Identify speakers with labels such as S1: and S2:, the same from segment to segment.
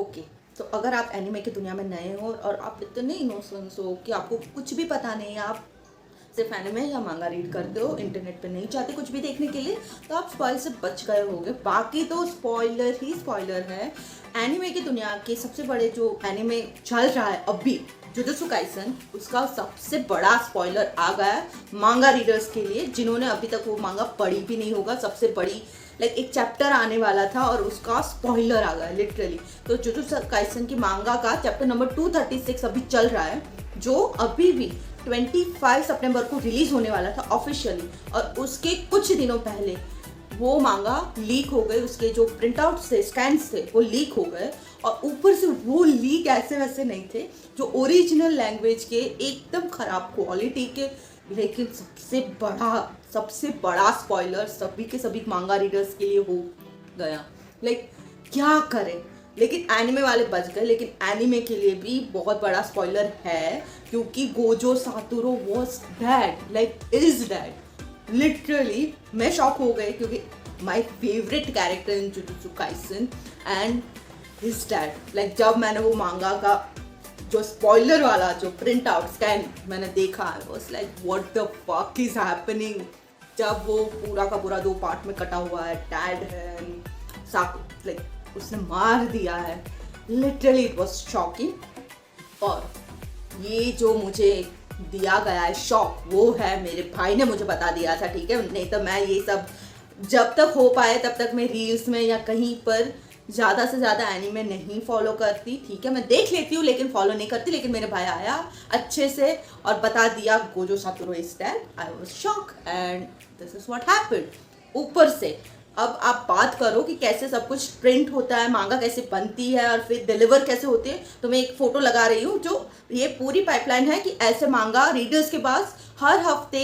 S1: Okay, तो अगर आप एनिमे की दुनिया में नए हो और आप इतने इनोसेंस हो कि आपको कुछ भी पता नहीं, आप सिर्फ एनिमे या मांगा रीड करते हो, इंटरनेट पे नहीं चाहते कुछ भी देखने के लिए, तो आप स्पॉइल से बच गए होगे। बाकी तो स्पॉइलर ही स्पॉइलर है। एनिमे की दुनिया के सबसे बड़े जो एनिमे चल रहा है अभी, जुजुत्सु काइसन, उसका सबसे बड़ा स्पॉइलर आ गया है मांगा रीडर्स के लिए, जिन्होंने अभी तक वो मांगा पढ़ी भी नहीं होगा। सबसे बड़ी एक चैप्टर आने वाला था और उसका स्पॉइलर आ गया लिटरली। तो जुजुत्सु काइसन की मांगा का चैप्टर नंबर 236 अभी चल रहा है, जो अभी भी 25 सितंबर को रिलीज होने वाला था ऑफिशियली, और उसके कुछ दिनों पहले वो मांगा लीक हो गए। उसके जो प्रिंट आउट थे, स्कैन्स थे, वो लीक हो गए। और ऊपर से वो लीक ऐसे वैसे नहीं थे, जो ओरिजिनल लैंग्वेज के एकदम खराब क्वालिटी के। लेकिन सबसे बड़ा स्पॉइलर सभी के सभी मांगा रीडर्स के लिए हो गया। क्या करें, लेकिन एनिमे वाले बच गए। लेकिन एनिमे के लिए भी बहुत बड़ा स्पॉइलर है, क्योंकि Gojo Satoru was dead, is dead literally. मैं शॉक हो गई, क्योंकि my favourite character in jujutsu Kaisen and his dead. जब मैंने वो मांगा का जो स्पॉइलर वाला जो प्रिंट आउट स्कैन मैंने देखा, I was like what the fuck is happening. जब वो पूरा का पूरा 2 पार्ट में कटा हुआ है, डैड है, उसने मार दिया है, लिटरली इट वाज शॉकिंग। और ये जो मुझे दिया गया है शॉक, वो है मेरे भाई ने मुझे बता दिया था, ठीक है। नहीं तो मैं ये सब जब तक हो पाए तब तक मैं रील्स में या कहीं पर ज़्यादा से ज़्यादा एनीमे नहीं फॉलो करती, ठीक है। मैं देख लेती हूँ लेकिन फॉलो नहीं करती। लेकिन मेरे भाई आया अच्छे से और बता दिया Gojo Satoru is dead. I was shock and this is what happened. ऊपर से अब आप बात करो कि कैसे सब कुछ प्रिंट होता है, मांगा कैसे बनती है और फिर डिलीवर कैसे होती है। तो मैं एक फोटो लगा रही हूँ, जो ये पूरी पाइपलाइन है कि ऐसे मांगा रीडर्स के पास हर हफ्ते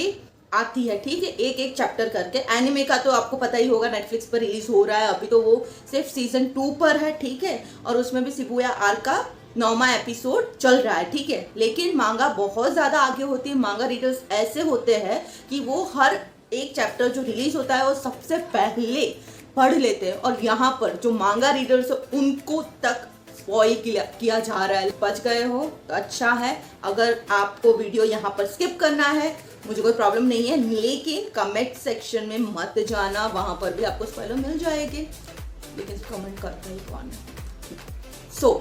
S1: आती है, ठीक है, एक चैप्टर करके। एनिमे का तो आपको पता ही होगा, नेटफ्लिक्स पर रिलीज हो रहा है अभी, तो वो सिर्फ सीजन 2 पर है, ठीक है। और उसमें भी शिबुया आर्क का 9वां एपिसोड चल रहा है, ठीक है। लेकिन मांगा बहुत ज़्यादा आगे होती है। मांगा रीडर्स ऐसे होते हैं कि वो हर एक चैप्टर जो रिलीज होता है वो सबसे पहले पढ़ लेते हैं, और यहाँ पर जो मांगा रीडर्स है उनको तक स्पॉइल किया जा रहा है। बच गए हो तो अच्छा है। अगर आपको वीडियो यहाँ पर स्किप करना है, मुझे कोई प्रॉब्लम नहीं है, लेकिन कमेंट सेक्शन में मत जाना, वहाँ पर भी आपको स्पॉइलर मिल जाएंगे, लेकिन कमेंट करते ही कौन है। सो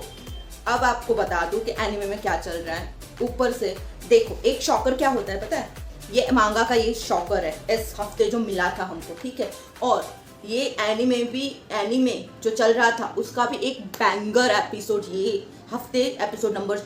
S1: अब आपको बता दूं कि एनिमे में क्या चल रहा है। ऊपर से देखो, एक शॉकर क्या होता है पता है, ये मांगा का ये शॉकर है इस हफ्ते जो मिला था हमको, ठीक है। और ये एनिमे जो चल रहा था उसका भी एक बैंगर एपिसोड ये हफ्ते एपिसोड नंबर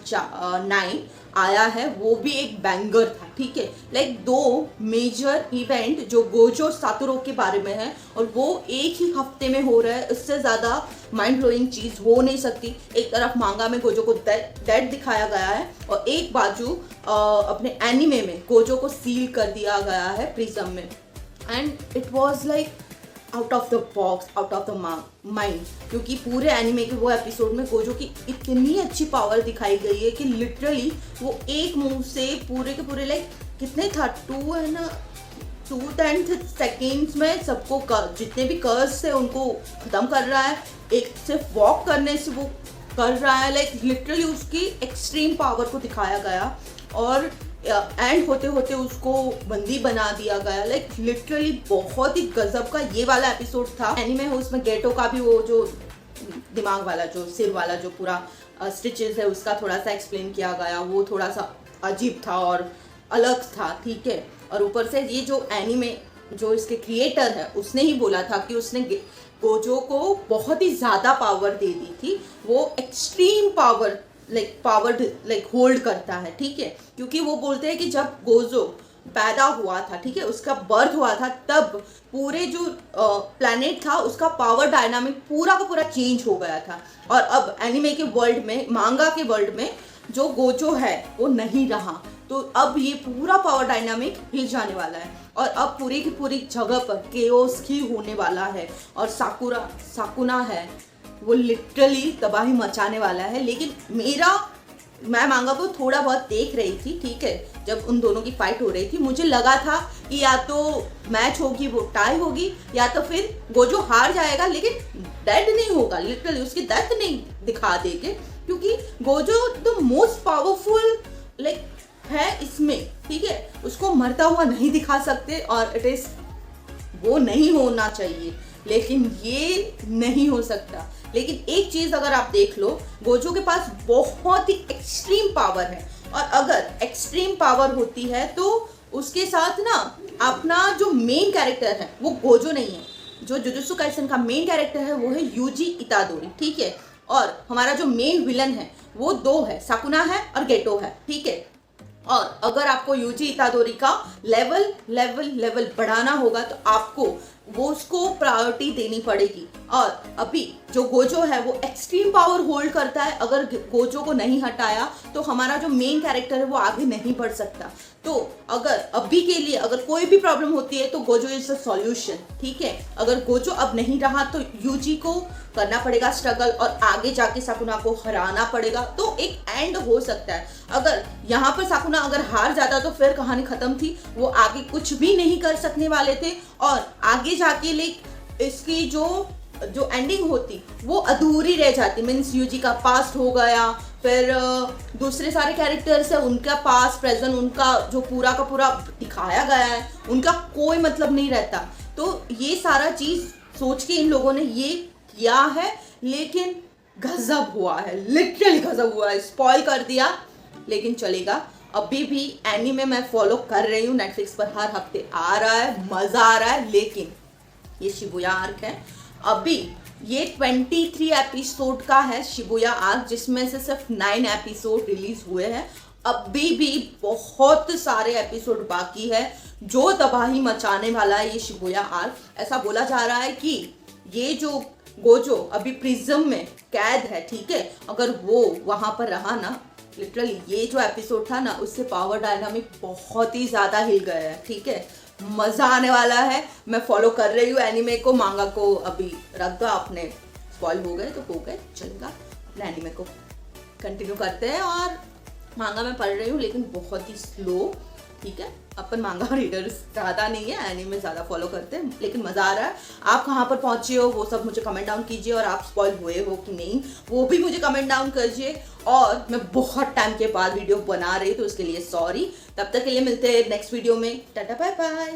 S1: 9 आया है, वो भी एक बैंगर था, ठीक है। 2 मेजर इवेंट जो गोजो सातोरू के बारे में है, और वो एक ही हफ्ते में हो रहा है। इससे ज़्यादा माइंड ब्लोइंग चीज़ हो नहीं सकती। एक तरफ मांगा में गोजो को डेड दिखाया गया है, और एक बाजू अपने एनिमे में गोजो को सील कर दिया गया है प्रिज्म में। And it was out of the box, out of the mind, क्योंकि पूरे एनिमे के वो एपिसोड में गोजो की इतनी अच्छी पावर दिखाई गई है कि लिटरली वो एक मुंह से पूरे के पूरे कितने था 2 सेकेंड्स में सबको जितने भी कर्स थे उनको ख़त्म कर रहा है। एक सिर्फ वॉक करने से वो कर रहा है, लिटरली उसकी एक्सट्रीम पावर को दिखाया गया। और एंड होते होते उसको बंदी बना दिया गया। लिटरली बहुत ही गजब का ये वाला एपिसोड था। एनीमे हो उसमें गेटो का भी वो जो दिमाग वाला जो सिर वाला जो पूरा स्टिचेस है उसका थोड़ा सा एक्सप्लेन किया गया, वो थोड़ा सा अजीब था और अलग था, ठीक है। और ऊपर से ये जो एनीमे जो इसके क्रिएटर है उसने ही बोला था कि उसने गोजो को बहुत ही ज़्यादा पावर दे दी थी। वो एक्सट्रीम पावर होल्ड करता है, ठीक है। क्योंकि वो बोलते हैं कि जब गोजो पैदा हुआ था, ठीक है, उसका बर्थ हुआ था, तब पूरे जो प्लैनेट था उसका पावर डायनामिक पूरा का पूरा चेंज हो गया था। और अब एनिमे के वर्ल्ड में, मांगा के वर्ल्ड में जो गोजो है वो नहीं रहा, तो अब ये पूरा पावर डायनामिक हिल जाने वाला है। और अब पूरी की पूरी जगह पर केओस ही होने वाला है। और साकुना है, वो लिटरली तबाही मचाने वाला है। लेकिन मैं मांगा को थोड़ा बहुत देख रही थी, ठीक है, जब उन दोनों की फाइट हो रही थी मुझे लगा था कि या तो मैच होगी, वो टाई होगी, या तो फिर गोजो हार जाएगा, लेकिन डेड नहीं होगा, लिटरली उसकी डेथ नहीं दिखा देंगे, क्योंकि Gojo the most powerful like है इसमें, ठीक है, उसको मरता हुआ नहीं दिखा सकते और इट इज वो नहीं होना चाहिए, लेकिन ये नहीं हो सकता। लेकिन एक चीज अगर आप देख लो, गोजो के पास बहुत ही एक्सट्रीम पावर है, और अगर एक्सट्रीम पावर होती है तो उसके साथ ना अपना जो मेन कैरेक्टर है वो गोजो नहीं है, जो जुजुत्सु काइसेन का मेन कैरेक्टर है वो है यूजी इतादोरी, ठीक है, और हमारा जो मेन विलन है वो दो है, साकुना है और गेटो है, ठीक है। और अगर आपको यूजी इतादोरी का लेवल लेवल लेवल बढ़ाना होगा तो आपको वो उसको प्रायोरिटी देनी पड़ेगी, और अभी जो गोजो है वो एक्सट्रीम पावर होल्ड करता है, अगर गोजो को नहीं हटाया तो हमारा जो मेन कैरेक्टर है वो आगे नहीं बढ़ सकता। तो अगर अभी के लिए अगर कोई भी प्रॉब्लम होती है तो गोजो इज द सॉल्यूशन, ठीक है। अगर गोजो अब नहीं रहा तो यूजी को करना पड़ेगा स्ट्रगल, और आगे जाके साकुना को हराना पड़ेगा, तो एक एंड हो सकता है। अगर यहाँ पर साकुना अगर हार जाता तो फिर कहानी खत्म थी, वो आगे कुछ भी नहीं कर सकने वाले थे, और आगे जाके लाइक इसकी जो एंडिंग होती वो अधूरी रह जाती, मीन्स यूजी का पास्ट हो गया, फिर दूसरे सारे कैरेक्टर्स है उनका पास्ट प्रेजेंट उनका जो पूरा का पूरा दिखाया गया है, उनका कोई मतलब नहीं रहता। तो ये सारा चीज सोच के इन लोगों ने ये किया है, लेकिन गजब हुआ है, लिटरली गजब हुआ है, स्पॉइल कर दिया, लेकिन चलेगा। अभी भी एनीमे मैं फॉलो कर रही हूँ, नेटफ्लिक्स पर हर हफ्ते आ रहा है, मजा आ रहा है, लेकिन ये शिबुया आर्क है, अभी ये 23 एपिसोड का है शिबुया आर्क, जिसमें से सिर्फ 9 एपिसोड रिलीज हुए हैं, अभी भी बहुत सारे एपिसोड बाकी है, जो तबाही मचाने वाला है ये शिबुया आर्क। ऐसा बोला जा रहा है कि ये जो गोजो अभी प्रिज्म में कैद है, ठीक है, अगर वो वहां पर रहा ना, लिटरली ये जो एपिसोड था ना उससे पावर डायनामिक बहुत ही ज्यादा हिल गया है, ठीक है, मजा आने वाला है। मैं फॉलो कर रही हूँ एनिमे को, मांगा को अभी रख दो आपने, स्पॉइल हो गए तो हो गए, चलेगा, अपने एनिमे को कंटिन्यू करते हैं। और मांगा मैं पढ़ रही हूँ लेकिन बहुत ही स्लो, ठीक है, अपन मांगा रीडर्स ज़्यादा नहीं है, एनीमे ज़्यादा फॉलो करते हैं, लेकिन मज़ा आ रहा है। आप कहाँ पर पहुँचे हो वो सब मुझे कमेंट डाउन कीजिए, और आप स्पॉइल हुए हो कि नहीं वो भी मुझे कमेंट डाउन कीजिए। और मैं बहुत टाइम के बाद वीडियो बना रही तो उसके लिए सॉरी। तब तक के लिए मिलते हैं नेक्स्ट वीडियो में, टाटा बाय बाय।